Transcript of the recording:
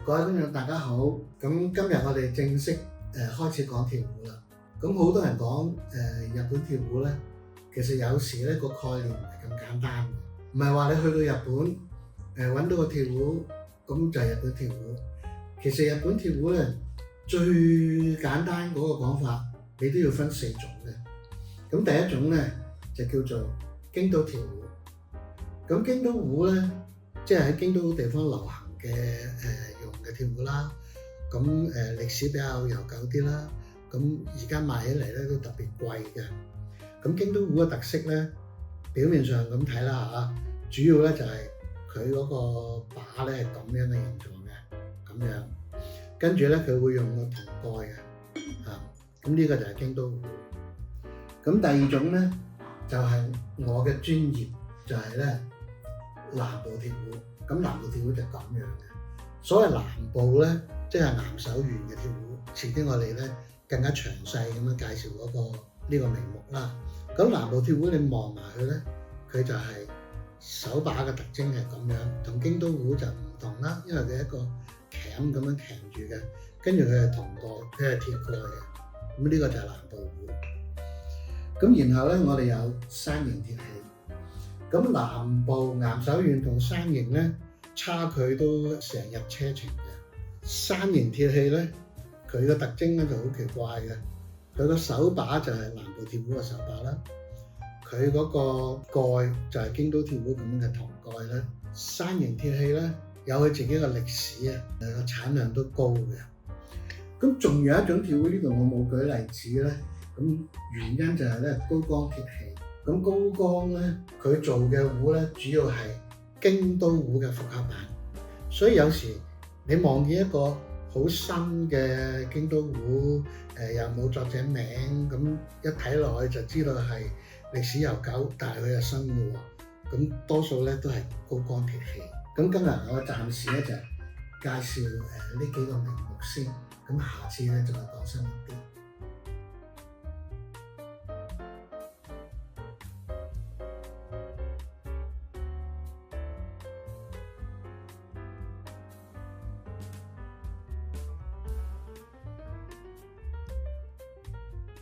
各位觀眾大家好，咁今日我哋正式開始講跳舞啦。咁好多人講日本跳舞咧，其實有時咧個概念唔係咁簡單嘅，唔係話你去到日本揾到個跳舞咁就係日本跳舞。其實日本跳舞咧最簡單嗰個講法，你都要分4種嘅。咁第一種咧就叫做京都跳舞。咁京都舞咧，即係喺京都地方流行嘅用嘅跳舞啦。咁歷史比較悠久啲啦。咁而家賣起嚟咧都特別貴嘅。咁京都舞嘅特色咧，表面上咁睇啦嚇，主要咧就係佢嗰個把咧係咁樣嘅形狀嘅，咁樣。跟住咧佢會用個銅蓋嘅，咁呢個就係京都舞。咁第二種咧就係我嘅專業，就係咧南部跳舞。咁南部跳舞就咁樣嘅。所謂南部咧，即係岩手縣嘅跳舞。遲啲我哋咧更加詳細咁樣介紹嗰個呢個名目啦。咁南部跳舞你望埋佢咧，佢就係手把嘅特徵係咁樣，同京都舞就唔同啦，因為佢係一個鉗咁樣鉗住嘅，跟住佢係銅蓋，佢係鐵蓋嘅。咁呢個就係南部舞。咁然後咧，我哋有山形鐵器。咁南部岩手縣同山形咧差距都成日車程嘅。山形鐵器咧，佢個特徵咧就好奇怪嘅，佢個手把就係南部跳舞嘅手把啦，佢嗰個蓋就係京都跳舞咁樣嘅銅蓋啦。山形鐵器咧有佢自己嘅歷史啊，產量都高嘅。咁仲有一種跳舞，呢度我冇舉例子咧，咁原因就係咧高岡鐵器。咁高岡咧佢做嘅舞咧主要係京都舞嘅複刻版，所以有時你望見一個好新嘅京都舞，又冇作者名，咁一睇落去就知道係歷史悠久，但係佢係新嘅喎。咁多數咧都係高岡鐵器。咁今日我暫時咧就介紹呢幾個名目先，咁下次咧就會講深入啲。